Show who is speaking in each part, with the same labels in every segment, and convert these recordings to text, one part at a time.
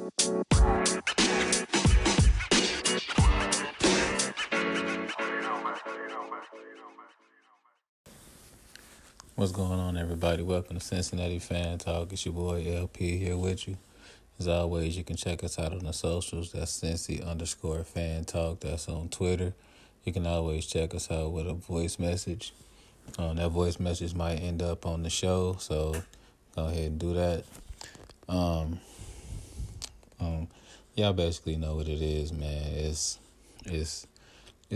Speaker 1: What's going on, everybody? Welcome to Cincinnati Fan Talk. It's your boy LP here with you. As always, you can check us out on the socials. That's Cincy_Fan Talk. That's on Twitter. You can always check us out with a voice message. That voice message might end up on the show, so go ahead and do that. Y'all basically know what it is, man. It's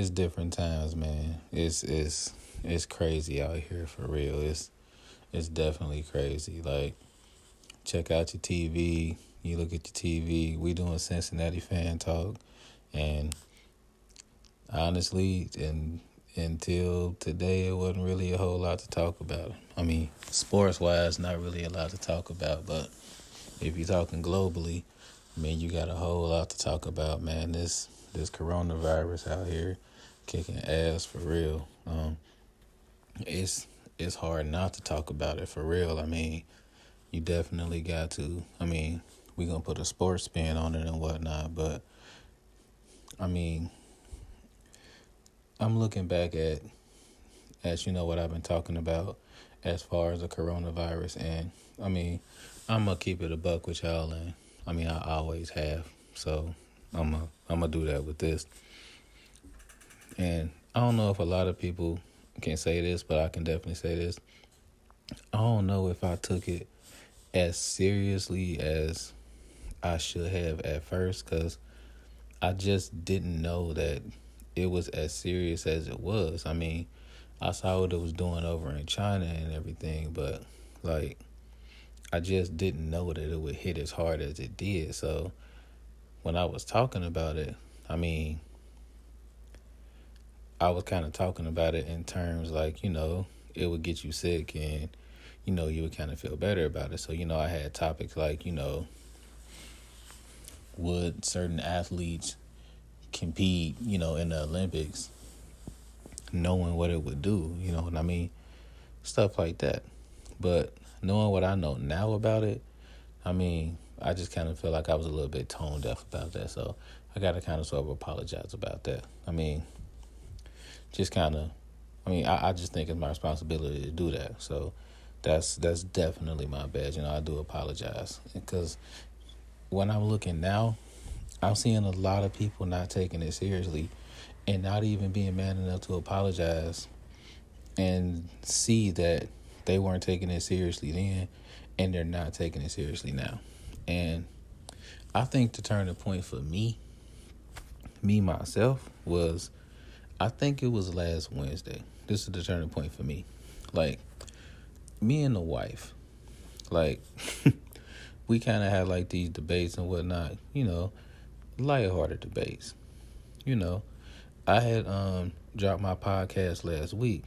Speaker 1: different times, man. It's crazy out here for real. It's definitely crazy. Like, check out your TV. You look at your TV. We doing Cincinnati Fan Talk, and honestly, until today, it wasn't really a whole lot to talk about. I mean, sports wise, not really a lot to talk about. But if you're talking globally, I mean, you got a whole lot to talk about, man. This coronavirus out here kicking ass for real. It's hard not to talk about it for real. I mean, you definitely got to. I mean, we gonna put a sports spin on it and whatnot, but I mean, I'm looking back at what I've been talking about as far as the coronavirus, and I mean, I'm gonna keep it a buck with y'all, and I mean, I always have, so I'm gonna do that with this. And I don't know if a lot of people can say this, but I can definitely say this. I don't know if I took it as seriously as I should have at first, because I just didn't know that it was as serious as it was. I mean, I saw what it was doing over in China and everything, but like, I just didn't know that it would hit as hard as it did. So when I was talking about it, I mean, I was kind of talking about it in terms like, it would get you sick and, you would kind of feel better about it. So, I had topics like, would certain athletes compete, in the Olympics, knowing what it would do, you know what I mean? Stuff like that. But knowing what I know now about it, I mean, I just kind of feel like I was a little bit tone deaf about that. So I got to kind of sort of apologize about that. I mean, I just think it's my responsibility to do that. So that's definitely my bad. I do apologize, because when I'm looking now, I'm seeing a lot of people not taking it seriously and not even being man enough to apologize and see that they weren't taking it seriously then and they're not taking it seriously now. And I think the turning point for me myself, was, I think it was last Wednesday. This is the turning point for me. Like, me and the wife, like, we kind of had like these debates and whatnot, lighthearted debates. I had dropped my podcast last week,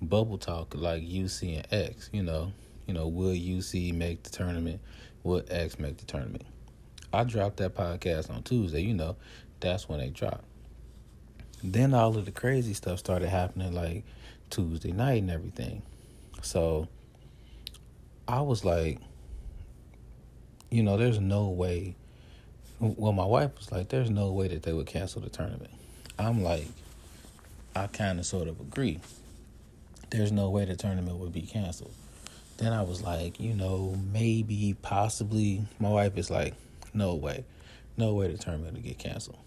Speaker 1: Bubble Talk, like UC and X, will UC make the tournament? Will X make the tournament? I dropped that podcast on Tuesday, that's when they dropped. Then all of the crazy stuff started happening like Tuesday night and everything. So I was like, there's no way. Well, my wife was like, there's no way that they would cancel the tournament. I'm like, I kind of sort of agree. There's no way the tournament would be canceled. Then I was like, maybe, possibly. My wife is like, no way. No way the tournament will get canceled.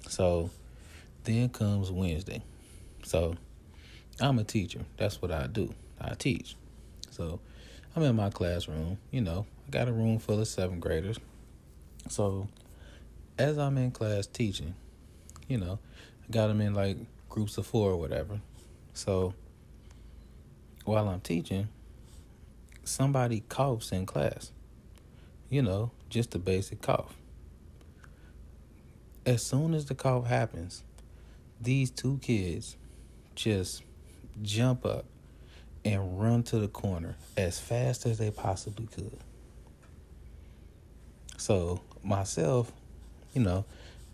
Speaker 1: So then comes Wednesday. So I'm a teacher. That's what I do. I teach. So I'm in my classroom. I got a room full of 7th graders. So as I'm in class teaching, I got them in like groups of 4 or whatever. So while I'm teaching, somebody coughs in class. Just a basic cough. As soon as the cough happens, these 2 kids just jump up and run to the corner as fast as they possibly could. So myself, and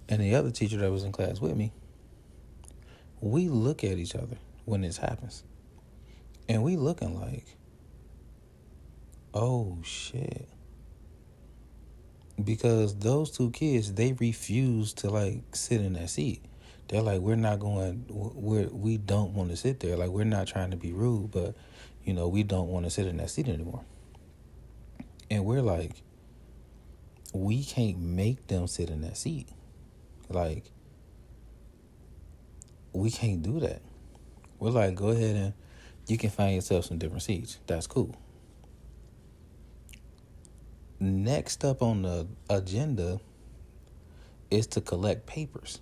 Speaker 1: the other teacher that was in class with me, we look at each other when this happens. And we looking like, oh shit. because those two kids, they refuse to like sit in that seat. They're like, we're not going, we don't want to sit there. Like, we're not trying to be rude, but we don't want to sit in that seat anymore. And we're like, we can't make them sit in that seat. Like, we can't do that. We're like, go ahead and you can find yourself some different seats. That's cool. Next up on the agenda is to collect papers.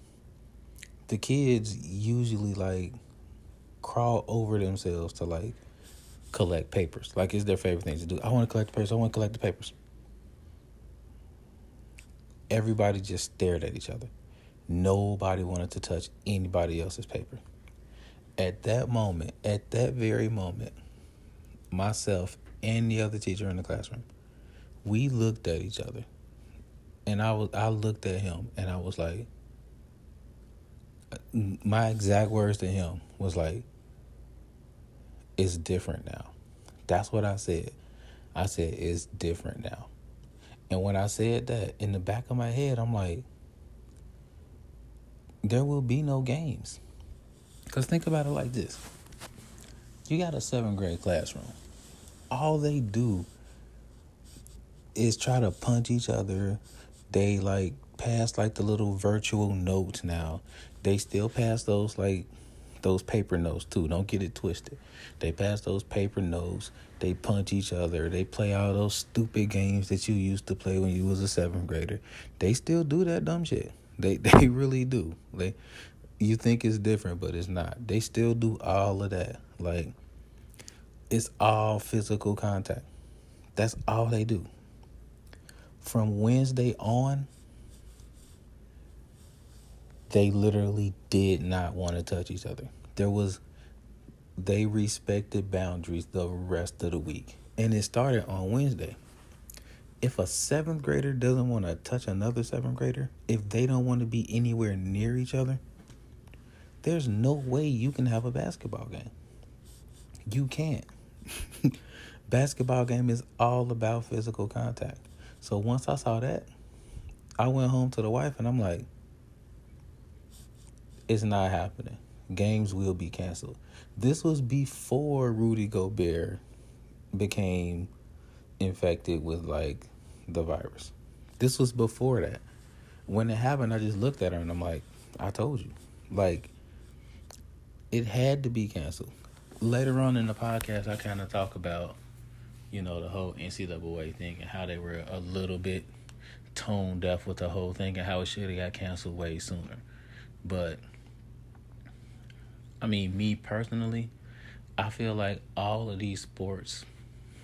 Speaker 1: The kids usually like crawl over themselves to like collect papers. Like, it's their favorite thing to do. I want to collect the papers. I want to collect the papers. Everybody just stared at each other. Nobody wanted to touch anybody else's paper. At that moment, at that very moment, myself and the other teacher in the classroom, we looked at each other. And I looked at him and I was like, my exact words to him was like, it's different now. That's what I said. I said, it's different now. And when I said that, in the back of my head, I'm like, there will be no games. Because think about it like this. You got a 7th grade classroom. All they do is try to punch each other. They like pass like the little virtual notes now. They still pass those like those paper notes too. Don't get it twisted. They pass those paper notes. They punch each other. They play all those stupid games that you used to play when you was a 7th grader. They still do that dumb shit. They really do. You think it's different, but it's not. They still do all of that. Like, it's all physical contact. That's all they do. From Wednesday on, they literally did not want to touch each other. They respected boundaries the rest of the week. And it started on Wednesday. If a 7th grader doesn't want to touch another 7th grader, if they don't want to be anywhere near each other, there's no way you can have a basketball game. You can't. Basketball game is all about physical contact. So once I saw that, I went home to the wife and I'm like, it's not happening. Games will be canceled. This was before Rudy Gobert became infected with like the virus. This was before that. When it happened, I just looked at her and I'm like, I told you. Like, it had to be canceled. Later on in the podcast, I kind of talk about, the whole NCAA thing and how they were a little bit tone deaf with the whole thing and how it should have got canceled way sooner. But, I mean, me personally, I feel like all of these sports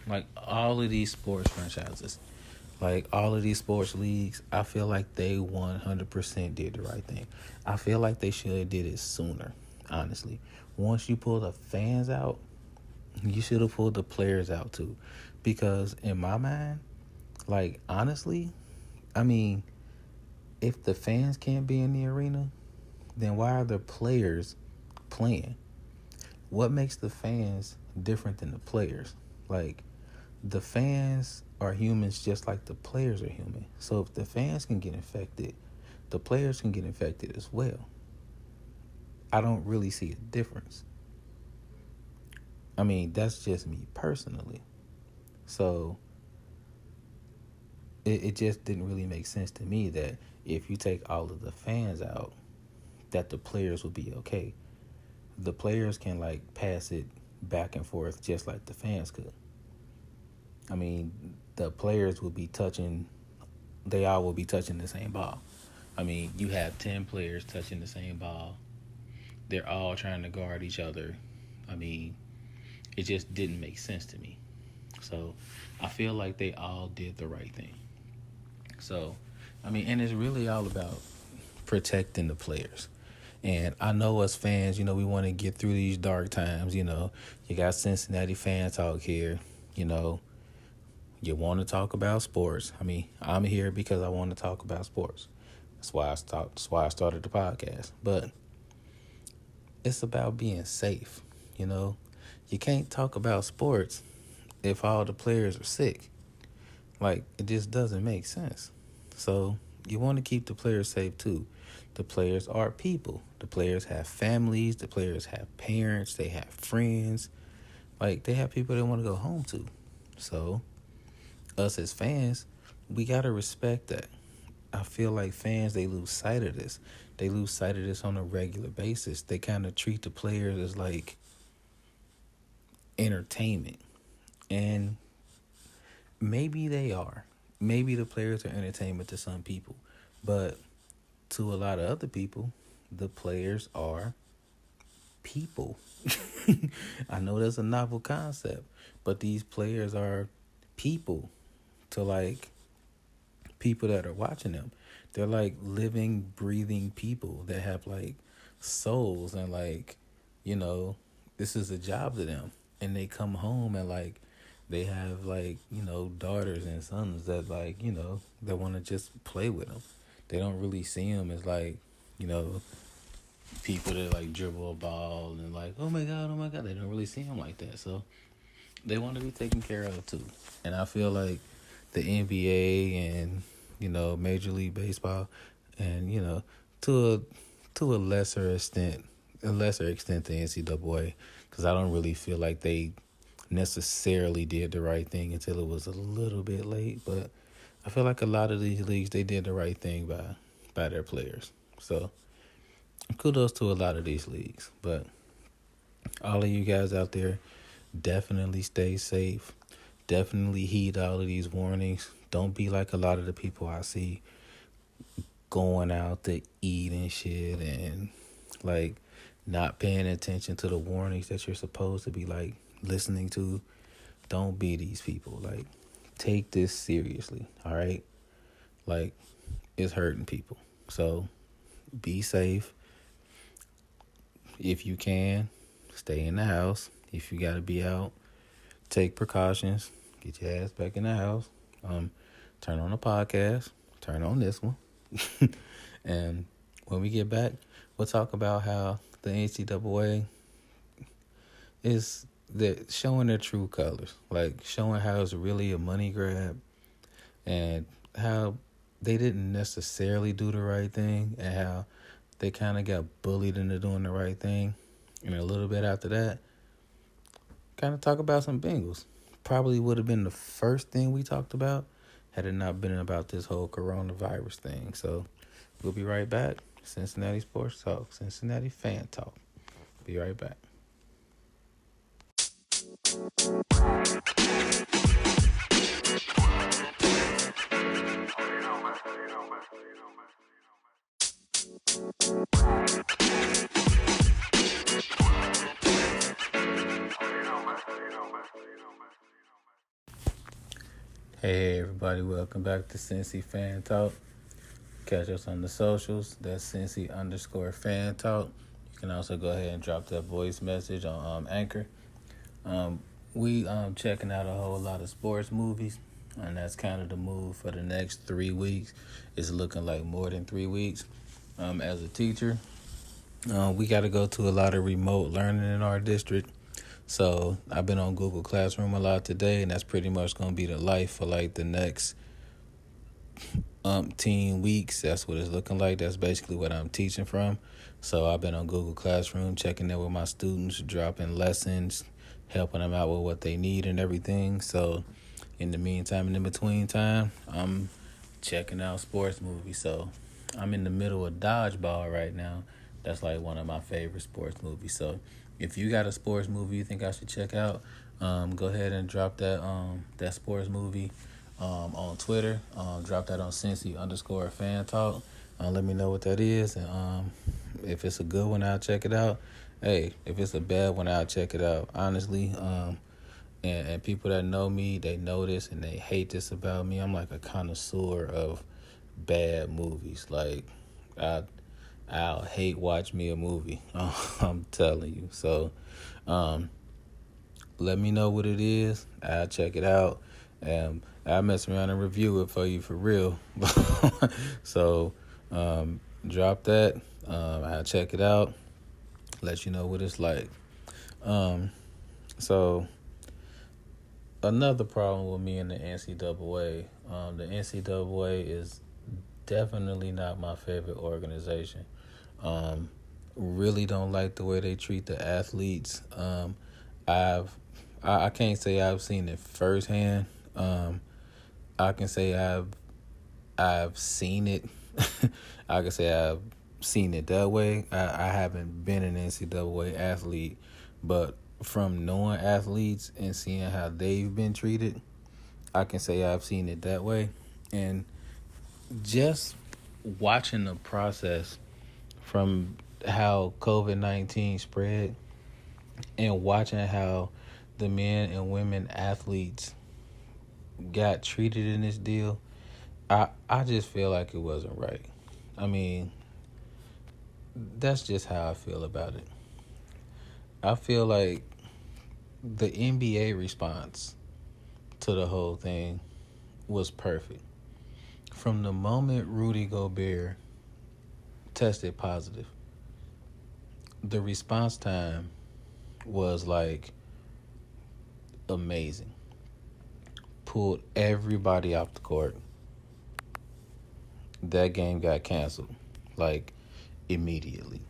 Speaker 1: franchises, like all of these sports leagues, I feel like they 100% did the right thing. I feel like they should have did it sooner, honestly. Once you pull the fans out, you should have pulled the players out too. Because in my mind, like, honestly, I mean, if the fans can't be in the arena, then why are the players playing? What makes the fans different than the players? Like, the fans are humans just like the players are human. So if the fans can get infected, the players can get infected as well. I don't really see a difference. I mean, that's just me personally. So it just didn't really make sense to me that if you take all of the fans out, that the players will be okay. The players can like pass it back and forth just like the fans could. I mean, the players will be touching, they all will be touching the same ball. I mean, you have 10 players touching the same ball. They're all trying to guard each other. I mean, it just didn't make sense to me. So I feel like they all did the right thing. So, I mean, and it's really all about protecting the players. And I know as fans, we want to get through these dark times. You got Cincinnati fan talk here. You want to talk about sports. I mean, I'm here because I want to talk about sports. That's why I started the podcast. But it's about being safe. You can't talk about sports if all the players are sick. Like, it just doesn't make sense. So you want to keep the players safe too. The players are people. The players have families. The players have parents. They have friends. Like, they have people they want to go home to. So us as fans, we got to respect that. I feel like fans, they lose sight of this. They lose sight of this on a regular basis. They kind of treat the players as like entertainment. And maybe they are. Maybe the players are entertainment to some people. But to a lot of other people, the players are people. I know that's a novel concept, but these players are people to like people that are watching them. They're like living, breathing people that have like souls and like, you know, this is a job to them. And they come home and like they have like, you know, daughters and sons that like, you know, that want to just play with them. They don't really see them as like, you know, people that like dribble a ball and like, oh my God, oh my God. They don't really see them like that. So they want to be taken care of too. And I feel like the NBA and, you know, Major League Baseball and, you know, to a lesser extent, the NCAA, because I don't really feel like they necessarily did the right thing until it was a little bit late. But I feel like a lot of these leagues, they did the right thing by their players. So kudos to a lot of these leagues. But all of you guys out there, definitely stay safe. Definitely heed all of these warnings. Don't be like a lot of the people I see going out to eat and shit and like not paying attention to the warnings that you're supposed to be like listening to. Don't be these people. Like, take this seriously, all right? Like, it's hurting people. So be safe. If you can, stay in the house. If you got to be out, take precautions. Get your ass back in the house. Turn on a podcast. Turn on this one. And when we get back, we'll talk about how the NCAA is showing their true colors. Like, showing how it's really a money grab and how they didn't necessarily do the right thing and how they kind of got bullied into doing the right thing. And a little bit after that, kind of talk about some Bengals. Probably would have been the first thing we talked about had it not been about this whole coronavirus thing. So we'll be right back. Cincinnati Sports Talk, Cincinnati Fan Talk. Be right back. Hey everybody, welcome back to Cincy Fan Talk. Catch us on the socials. That's Cincy_Fan Talk. You can also go ahead and drop that voice message on Anchor. We checking out a whole lot of sports movies, and that's kind of the move for the next 3 weeks. It's looking like more than 3 weeks. As a teacher, we got to go to a lot of remote learning in our district. So I've been on Google Classroom a lot today, and that's pretty much going to be the life for like the next 10 weeks. That's what it's looking like. That's basically what I'm teaching from. So I've been on Google Classroom, checking in with my students, dropping lessons, helping them out with what they need and everything. So in the meantime and in between time, I'm checking out sports movies. So I'm in the middle of Dodgeball right now. That's like one of my favorite sports movies. So if you got a sports movie you think I should check out, go ahead and drop that sports movie on Twitter. Drop that on Cincy_Fan Talk. Let me know what that is. And if it's a good one, I'll check it out. Hey, if it's a bad one, I'll check it out. Honestly, and people that know me, they know this and they hate this about me. I'm like a connoisseur of bad movies. Like, I'll hate watch me a movie. I'm telling you. So, let me know what it is. I'll check it out. I'll mess around and review it for you for real. So, drop that. I'll check it out. Let you know what it's like. So, another problem with me and the NCAA, the NCAA is definitely not my favorite organization. Um, really don't like the way they treat the athletes. I've I can't say I've seen it firsthand. Um, I can say I've seen it. I can say I've seen it that way. I haven't been an NCAA athlete, but from knowing athletes and seeing how they've been treated, I can say I've seen it that way. And just watching the process from how COVID-19 spread and watching how the men and women athletes got treated in this deal, I just feel like it wasn't right. I mean, that's just how I feel about it. I feel like the NBA response to the whole thing was perfect. From the moment Rudy Gobert tested positive, the response time was like amazing. Pulled everybody off the court. That game got canceled like immediately.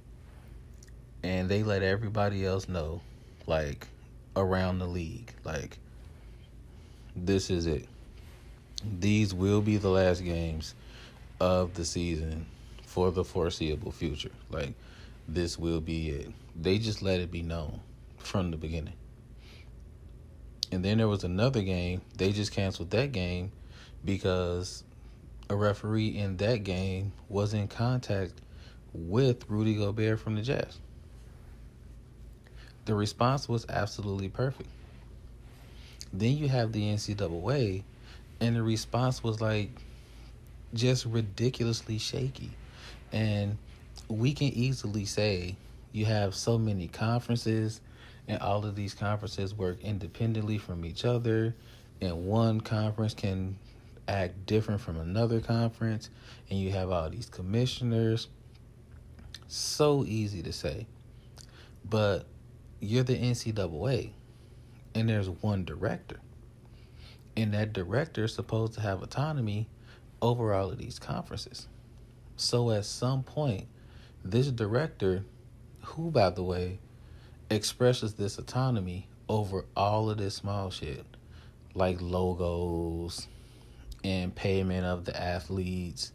Speaker 1: And they let everybody else know, like around the league, like this is it. These will be the last games of the season for the foreseeable future. Like, this will be it. They just let it be known from the beginning. And then there was another game. They just canceled that game because a referee in that game was in contact with Rudy Gobert from the Jazz. The response was absolutely perfect. Then you have the NCAA, and the response was like just ridiculously shaky. And we can easily say you have so many conferences, and all of these conferences work independently from each other, and one conference can act different from another conference, and you have all these commissioners. So easy to say. But you're the NCAA, and there's one director. And that director is supposed to have autonomy over all of these conferences. So at some point, this director, who, by the way, expresses this autonomy over all of this small shit, like logos and payment of the athletes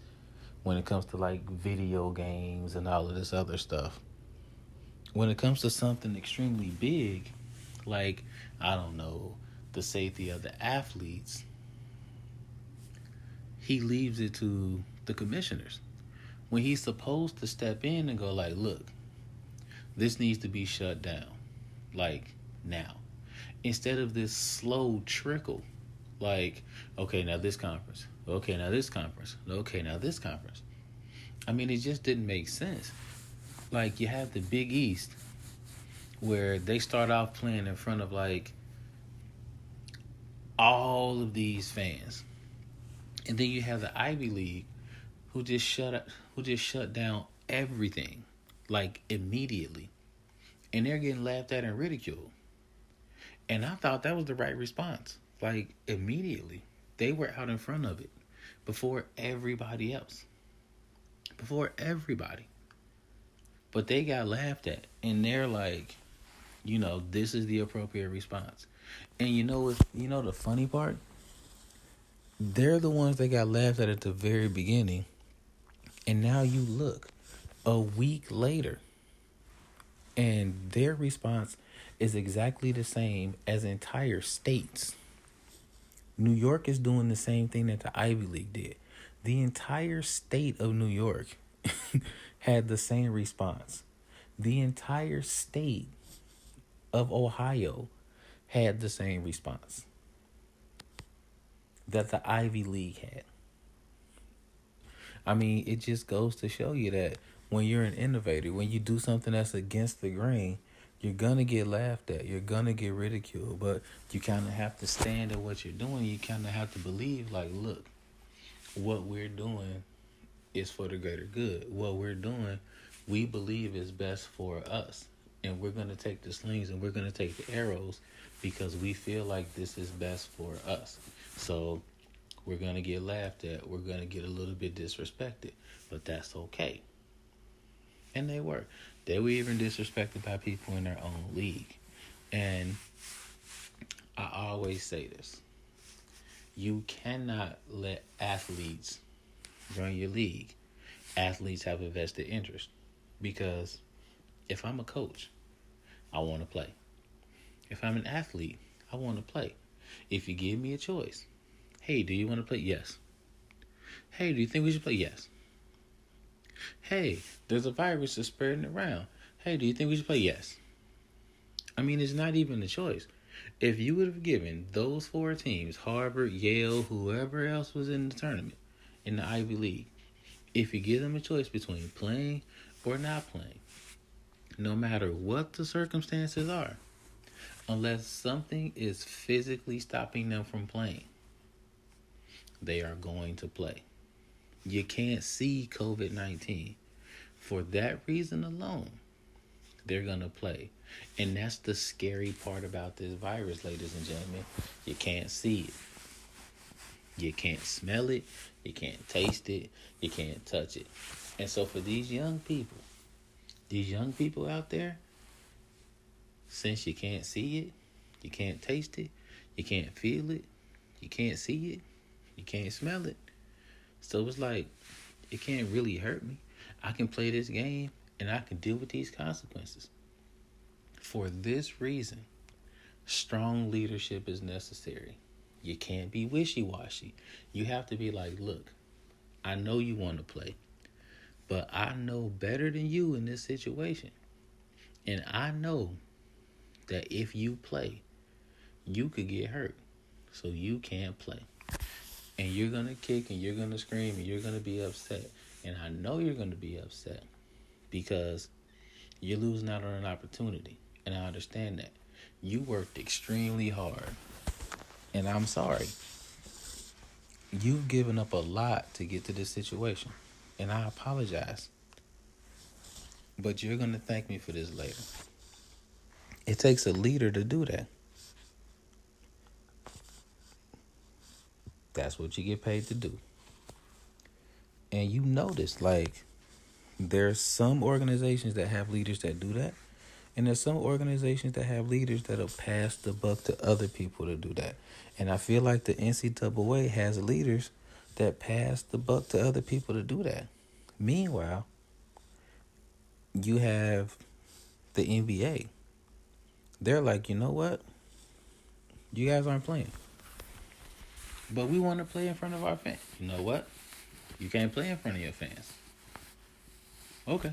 Speaker 1: when it comes to like video games and all of this other stuff. When it comes to something extremely big, like, I don't know, the safety of the athletes, he leaves it to the commissioners. When he's supposed to step in and go like, look, this needs to be shut down, like, now. Instead of this slow trickle, like, okay, now this conference. Okay, now this conference. Okay, now this conference. I mean, it just didn't make sense. Like, you have the Big East, where they start off playing in front of, like, all of these fans. And then you have the Ivy League, who just shut down everything, like, immediately. And they're getting laughed at and ridiculed. And I thought that was the right response. Like, immediately. They were out in front of it before everybody else. Before everybody. But they got laughed at. And they're like, this is the appropriate response. And the funny part? They're the ones that got laughed at the very beginning. And now you look a week later, and their response is exactly the same as entire states. New York is doing the same thing that the Ivy League did. The entire state of New York had the same response. The entire state of Ohio had the same response that the Ivy League had. I mean, it just goes to show you that when you're an innovator, when you do something that's against the grain, you're going to get laughed at. You're going to get ridiculed. But you kind of have to stand at what you're doing. You kind of have to believe, like, look, what we're doing is for the greater good. What we're doing, we believe is best for us. And we're going to take the slings and we're going to take the arrows because we feel like this is best for us. So We're going to get laughed at. We're going to get a little bit disrespected. But that's okay. And they were. They were even disrespected by people in their own league. And I always say this. You cannot let athletes run your league. Athletes have a vested interest. Because if I'm a coach, I want to play. If I'm an athlete, I want to play. If you give me a choice, hey, do you want to play? Yes. Hey, do you think we should play? Yes. Hey, there's a virus that's spreading around. Hey, do you think we should play? Yes. I mean, it's not even a choice. If you would have given those four teams, Harvard, Yale, whoever else was in the tournament, in the Ivy League, if you give them a choice between playing or not playing, no matter what the circumstances are, unless something is physically stopping them from playing, they are going to play. You can't see COVID-19. For that reason alone, they're going to play. And that's the scary part about this virus, ladies and gentlemen. You can't see it. You can't smell it. You can't taste it. You can't touch it. And so for these young people out there, since you can't see it, you can't taste it, you can't feel it, you can't see it, you can't smell it. So it's like, it can't really hurt me. I can play this game and I can deal with these consequences. For this reason, strong leadership is necessary. You can't be wishy-washy. You have to be like, look, I know you want to play, but I know better than you in this situation. And I know that if you play, you could get hurt. So you can't play. And you're going to kick and you're going to scream and you're going to be upset. And I know you're going to be upset because you're losing out on an opportunity. And I understand that. You worked extremely hard. And I'm sorry. You've given up a lot to get to this situation. And I apologize. But you're going to thank me for this later. It takes a leader to do that. That's what you get paid to do. And you notice, like, there's some organizations that have leaders that do that. And there's some organizations that have leaders that'll pass the buck to other people to do that. And I feel like the NCAA has leaders that pass the buck to other people to do that. Meanwhile, you have the NBA. They're like, you know what? You guys aren't playing. But we want to play in front of our fans. You know what? You can't play in front of your fans. Okay.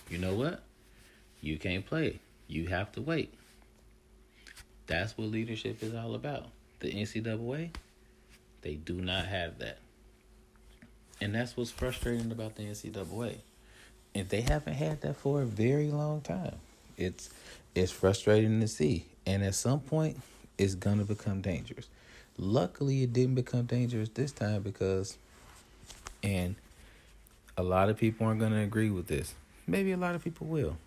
Speaker 1: You know what? You can't play. You have to wait. That's what leadership is all about. The NCAA, they do not have that. And that's what's frustrating about the NCAA. And they haven't had that for a very long time. It's frustrating to see. And at some point, it's going to become dangerous. Luckily, it didn't become dangerous this time because, and a lot of people aren't going to agree with this. Maybe a lot of people will.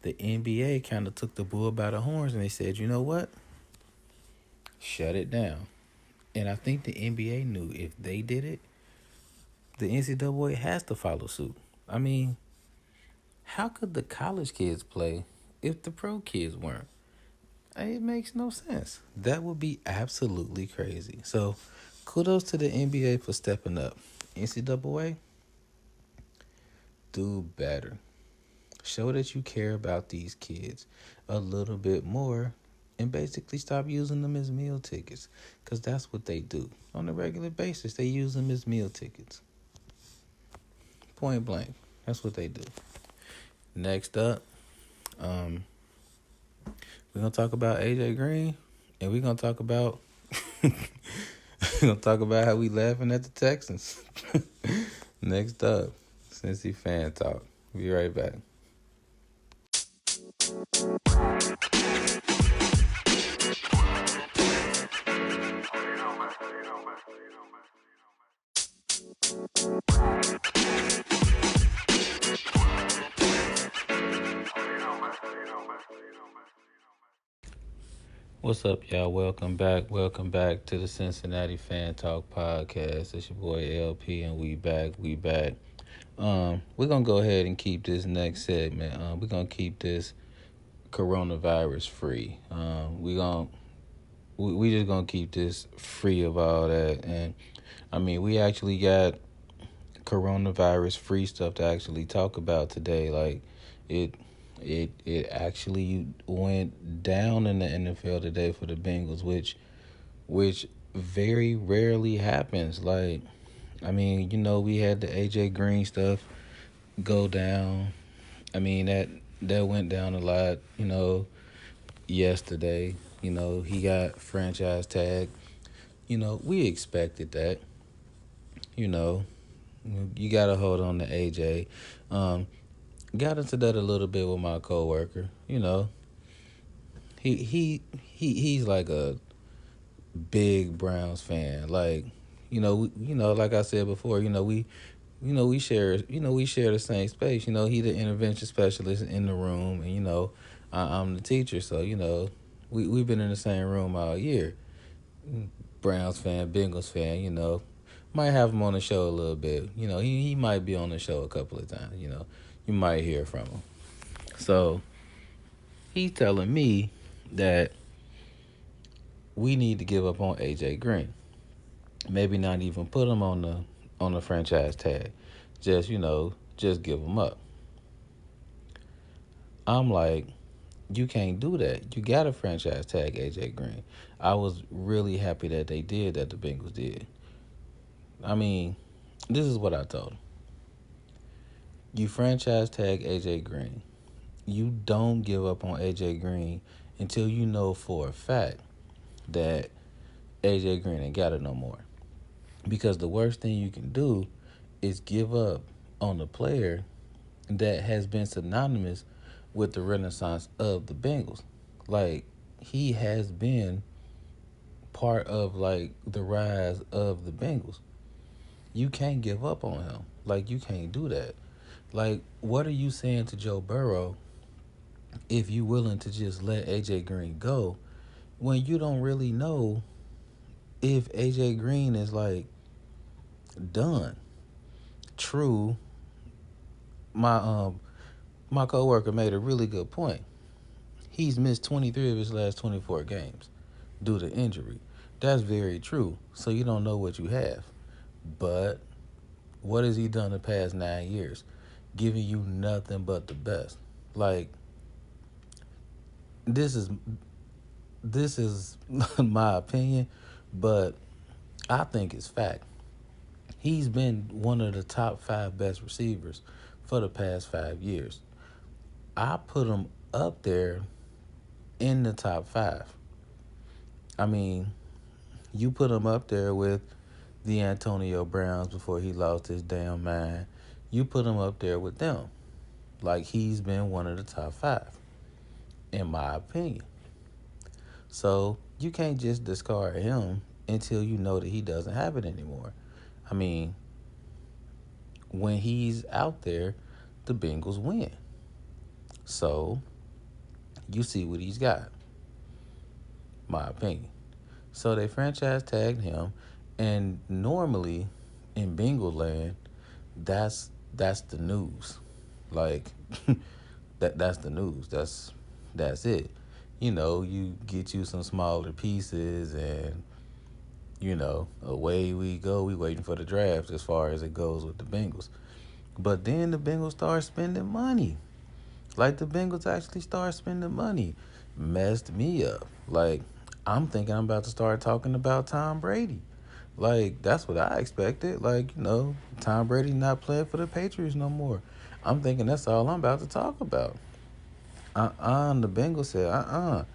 Speaker 1: The NBA kind of took the bull by the horns and they said, you know what? Shut it down. And I think the NBA knew if they did it, the NCAA has to follow suit. I mean, how could the college kids play if the pro kids weren't? It makes no sense. That would be absolutely crazy. So, kudos to the NBA for stepping up. NCAA, do better. Show that you care about these kids a little bit more and basically stop using them as meal tickets, because that's what they do. On a regular basis, they use them as meal tickets. Point blank. That's what they do. Next up, we're going to talk about AJ Green, and we're going to talk about how we laughing at the Texans. Next up, Cincy Fan Talk. Be right back. What's up, y'all? Welcome back. Welcome back to the Cincinnati Fan Talk Podcast. It's your boy LP, and we back. We back. We're gonna go ahead and keep this next segment. We're gonna keep this coronavirus free. We just gonna keep this free of all that. And I mean, we actually got coronavirus free stuff to actually talk about today. Like it it actually went down in the NFL today for the Bengals, which very rarely happens. Like, I mean, we had the AJ Green stuff go down. I mean, that went down a lot, yesterday. He got franchise tag. We expected that. You know, you got to hold on to AJ. Um, got into that a little bit with my coworker. He's like a big Browns fan. Like, like I said before, we share the same space. He the intervention specialist in the room, and I'm the teacher. So we've been in the same room all year. Browns fan, Bengals fan. Might have him on the show a little bit. He might be on the show a couple of times. You might hear from him. So he's telling me that we need to give up on AJ Green. Maybe not even put him on the franchise tag. Just give him up. I'm like, you can't do that. You got to franchise tag AJ Green. I was really happy that they did that. The Bengals did. I mean, this is what I told him. You franchise tag AJ Green. You don't give up on AJ Green until you know for a fact that AJ Green ain't got it no more. Because the worst thing you can do is give up on a player that has been synonymous with the renaissance of the Bengals. Like, he has been part of, like, the rise of the Bengals. You can't give up on him. Like, you can't do that. Like, what are you saying to Joe Burrow if you willing to just let AJ Green go when you don't really know if AJ Green is, like, done? True, my coworker made a really good point. He's missed 23 of his last 24 games due to injury. That's very true. So you don't know what you have. But what has he done the past 9 years? Giving you nothing but the best. Like, this is my opinion, but I think it's fact. He's been one of the top 5 best receivers for the past 5 years. I put him up there in the top 5. I mean, you put him up there with the Antonio Browns before he lost his damn mind. You put him up there with them. Like, he's been one of the top 5, in my opinion. So you can't just discard him until you know that he doesn't have it anymore. I mean, when he's out there, the Bengals win. So you see what he's got, my opinion. So they franchise tagged him, and normally in Bengal land, that's the news. Like, that's the news. That's it. You get you some smaller pieces, and away we go. We waiting for the draft as far as it goes with the Bengals. But then the Bengals start spending money. Like, the Bengals actually start spending money. Messed me up. Like, I'm thinking I'm about to start talking about Tom Brady. Like, that's what I expected. Like, Tom Brady not playing for the Patriots no more. I'm thinking that's all I'm about to talk about. The Bengals said,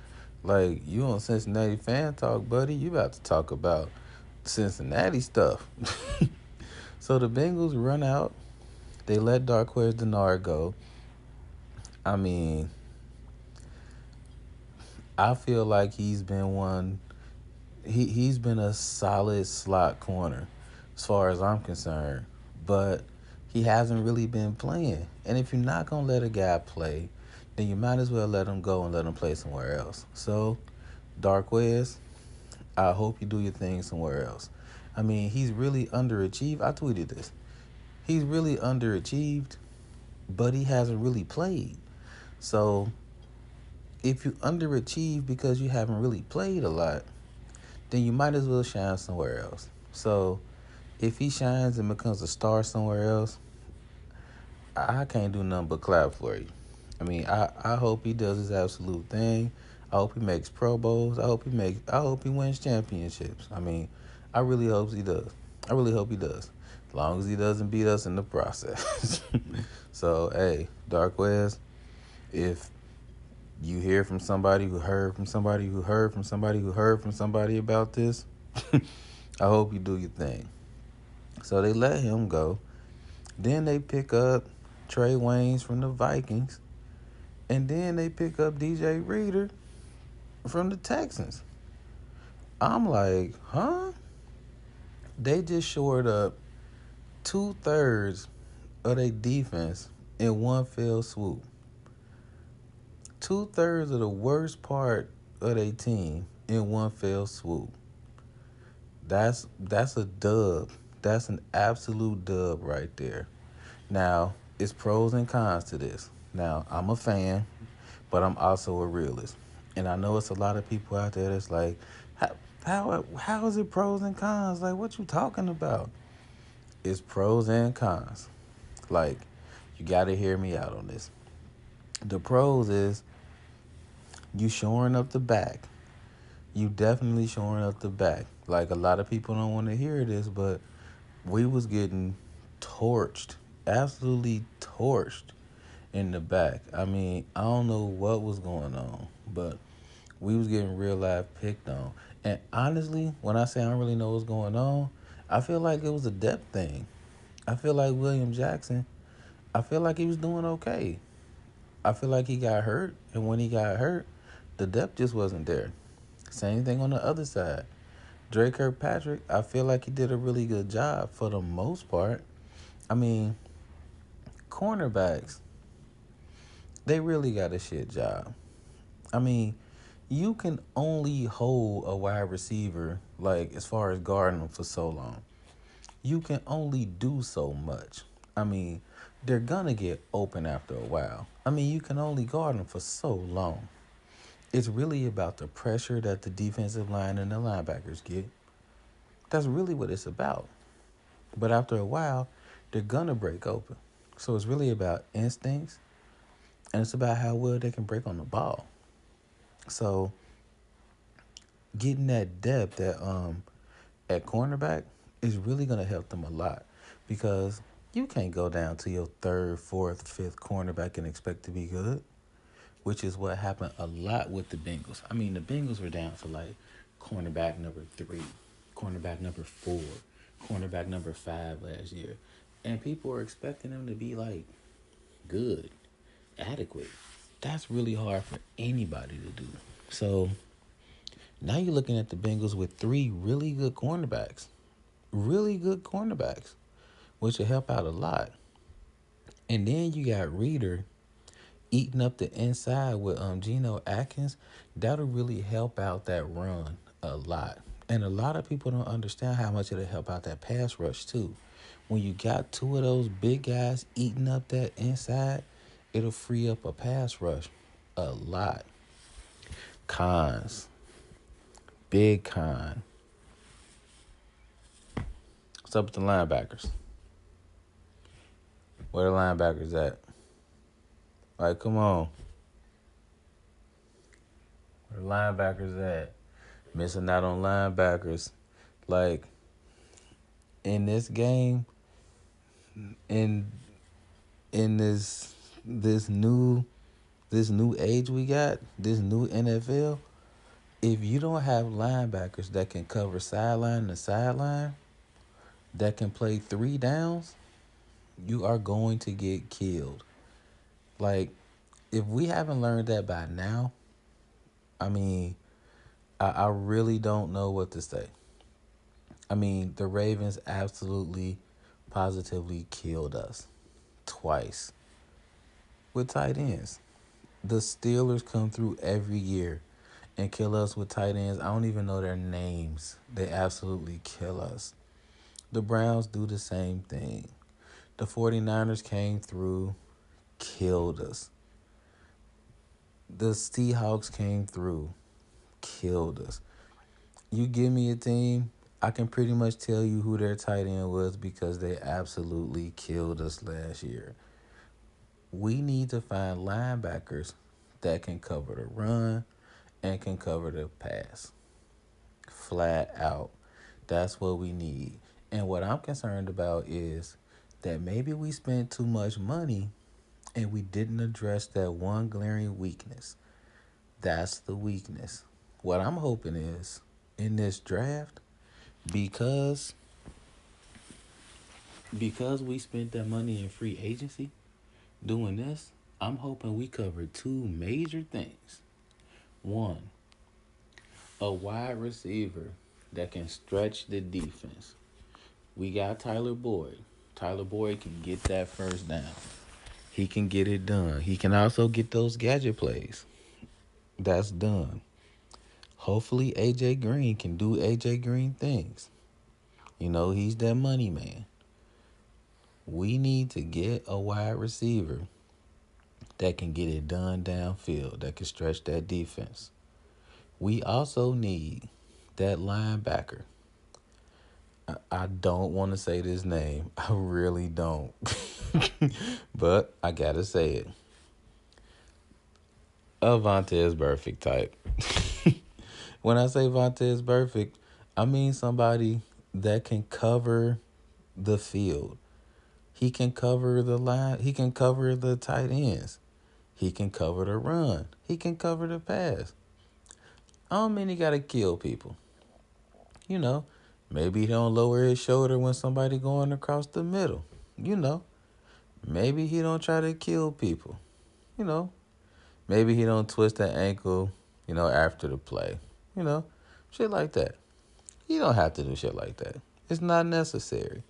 Speaker 1: Like, you on Cincinnati Fan Talk, buddy. You about to talk about Cincinnati stuff. So the Bengals run out. They let Darqueze Dennard go. I mean, I feel like he's been he's been a solid slot corner as far as I'm concerned. But he hasn't really been playing. And if you're not going to let a guy play, then you might as well let him go and let him play somewhere else. So Darquez, I hope you do your thing somewhere else. I mean, he's really underachieved. I tweeted this. He's really underachieved, but he hasn't really played. So if you underachieve because you haven't really played a lot, then you might as well shine somewhere else. So if he shines and becomes a star somewhere else, I can't do nothing but clap for you. I mean, I hope he does his absolute thing. I hope he makes Pro Bowls. I hope he wins championships. I mean, I really hope he does. I really hope he does. As long as he doesn't beat us in the process. So, hey, Dark West, if you hear from somebody who heard from somebody who heard from somebody who heard from somebody about this, I hope you do your thing. So they let him go. Then they pick up Trey Waynes from the Vikings. And then they pick up DJ Reader from the Texans. I'm like, huh? They just shored up 2/3 of their defense in one fell swoop. 2/3 of the worst part of their team in one fell swoop. That's a dub. That's an absolute dub right there. Now, it's pros and cons to this. Now, I'm a fan, but I'm also a realist. And I know it's a lot of people out there that's like, how is it pros and cons? Like, what you talking about? It's pros and cons. Like, you got to hear me out on this. The pros is you shoring up the back. You definitely shoring up the back. Like, a lot of people don't want to hear this, but we was getting torched, absolutely torched in the back. I mean, I don't know what was going on, but we was getting real life picked on. And honestly, when I say I don't really know what's going on, I feel like it was a depth thing. I feel like William Jackson, I feel like he was doing okay. I feel like he got hurt, and when he got hurt, the depth just wasn't there. Same thing on the other side. Dre Kirkpatrick, I feel like he did a really good job for the most part. I mean, cornerbacks, they really got a shit job. I mean, you can only hold a wide receiver, like, as far as guarding them for so long. You can only do so much. I mean, they're gonna get open after a while. I mean, you can only guard them for so long. It's really about the pressure that the defensive line and the linebackers get. That's really what it's about. But after a while, they're gonna break open. So it's really about instincts, and it's about how well they can break on the ball. So getting that depth at cornerback is really gonna help them a lot, because you can't go down to your third, fourth, fifth cornerback and expect to be good, which is what happened a lot with the Bengals. I mean, the Bengals were down to like cornerback number 3, cornerback number 4, cornerback number 5 last year. And people were expecting them to be like good, adequate. That's really hard for anybody to do. So now you're looking at the Bengals with 3 really good cornerbacks, which will help out a lot. And then you got Reader eating up the inside with Geno Atkins. That'll really help out that run a lot. And a lot of people don't understand how much it'll help out that pass rush too. When you got 2 of those big guys eating up that inside, it'll free up a pass rush a lot. Cons. Big con. What's up with the linebackers? Where the linebackers at? Like, come on. Where the linebackers at? Missing out on linebackers. Like, in this game, in this new age we got, this new NFL, if you don't have linebackers that can cover sideline to sideline, that can play 3 downs, you are going to get killed. Like, if we haven't learned that by now, I mean, I really don't know what to say. I mean, the Ravens absolutely, positively killed us twice with tight ends. The Steelers come through every year and kill us with tight ends. I don't even know their names. They absolutely kill us. The Browns do the same thing. The 49ers came through, killed us. The Seahawks came through, killed us. You give me a team, I can pretty much tell you who their tight end was because they absolutely killed us last year. We need to find linebackers that can cover the run and can cover the pass. Flat out. That's what we need. And what I'm concerned about is that maybe we spent too much money and we didn't address that one glaring weakness. That's the weakness. What I'm hoping is in this draft, because because we spent that money in free agency doing this, I'm hoping we cover two major things. One, a wide receiver that can stretch the defense. We got Tyler Boyd. Tyler Boyd can get that first down. He can get it done. He can also get those gadget plays. That's done. Hopefully AJ Green can do AJ Green things. You know, he's that money man. We need to get a wide receiver that can get it done downfield, that can stretch that defense. We also need that linebacker. I don't want to say this name. I really don't. But I got to say it. A Vontez Burfict type. When I say Vontez Burfict, I mean somebody that can cover the field. He can cover the line. He can cover the tight ends. He can cover the run. He can cover the pass. I don't mean he got to kill people. You know, maybe he don't lower his shoulder when somebody going across the middle. You know, maybe he don't try to kill people. You know, maybe he don't twist the ankle, after the play. You know, shit like that. You don't have to do shit like that. It's not necessary.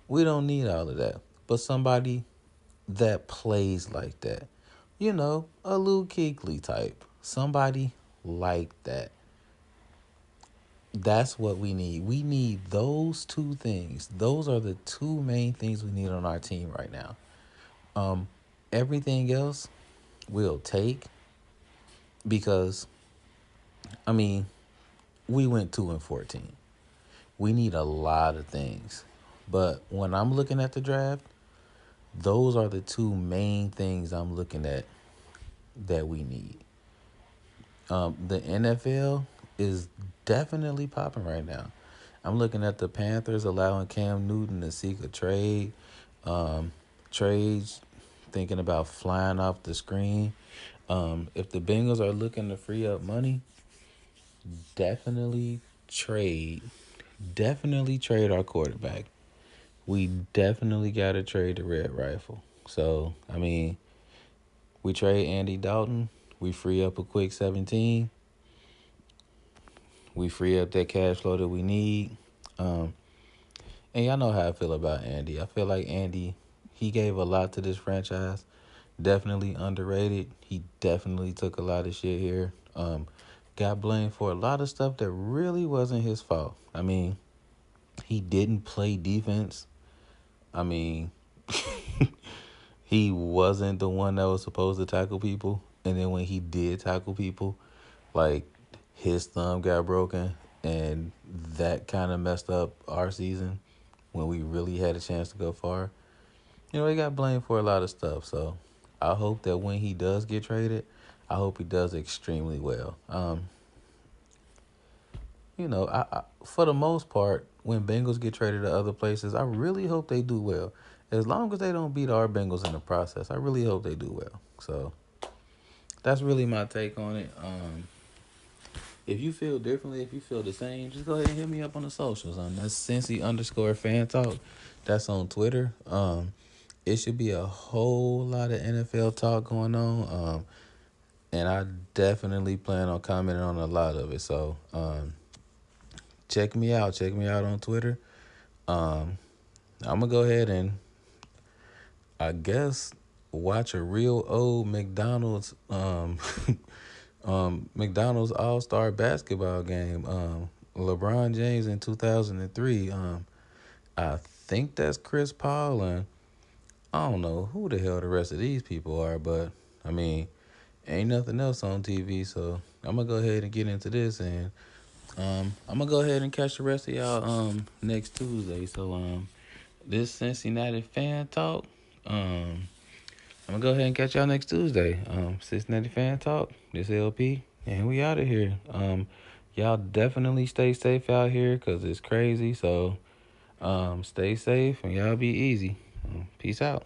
Speaker 1: We don't need all of that. But somebody that plays like that. A Luke Kuechly type. Somebody like that. That's what we need. We need those two things. Those are the two main things we need on our team right now. Everything else we'll take because, we went 2-14. We need a lot of things. But when I'm looking at the draft, those are the two main things I'm looking at that we need. The NFL is definitely popping right now. I'm looking at the Panthers allowing Cam Newton to seek a trade. Trades, thinking about flying off the screen. If the Bengals are looking to free up money, definitely trade. Definitely trade our quarterback. We definitely got to trade the Red Rifle. So, we trade Andy Dalton. We free up a quick 17. We free up that cash flow that we need. And y'all know how I feel about Andy. I feel like Andy, he gave a lot to this franchise. Definitely underrated. He definitely took a lot of shit here. Got blamed for a lot of stuff that really wasn't his fault. He didn't play defense. He wasn't the one that was supposed to tackle people. And then when he did tackle people, like, his thumb got broken. And that kind of messed up our season when we really had a chance to go far. He got blamed for a lot of stuff. So I hope that when he does get traded, I hope he does extremely well. For the most part, when Bengals get traded to other places, I really hope they do well. As long as they don't beat our Bengals in the process, I really hope they do well. So that's really my take on it. If you feel differently, if you feel the same, just go ahead and hit me up on the socials. That's Cincy_fan talk. That's on Twitter. It should be a whole lot of NFL talk going on. And I definitely plan on commenting on a lot of it. So check me out. Check me out on Twitter. I'm going to go ahead and, I guess, watch a real old McDonald's McDonald's All Star basketball game. LeBron James in 2003. I think that's Chris Paul, and I don't know who the hell the rest of these people are, but I mean, ain't nothing else on TV, so I'm gonna go ahead and get into this, and I'm gonna go ahead and catch the rest of y'all next Tuesday. So this Cincinnati fan talk. I'm gonna go ahead and catch y'all next Tuesday. Cincinnati fan talk. This LP, and we out of here. Y'all definitely stay safe out here, cause it's crazy. So stay safe and y'all be easy. Peace out.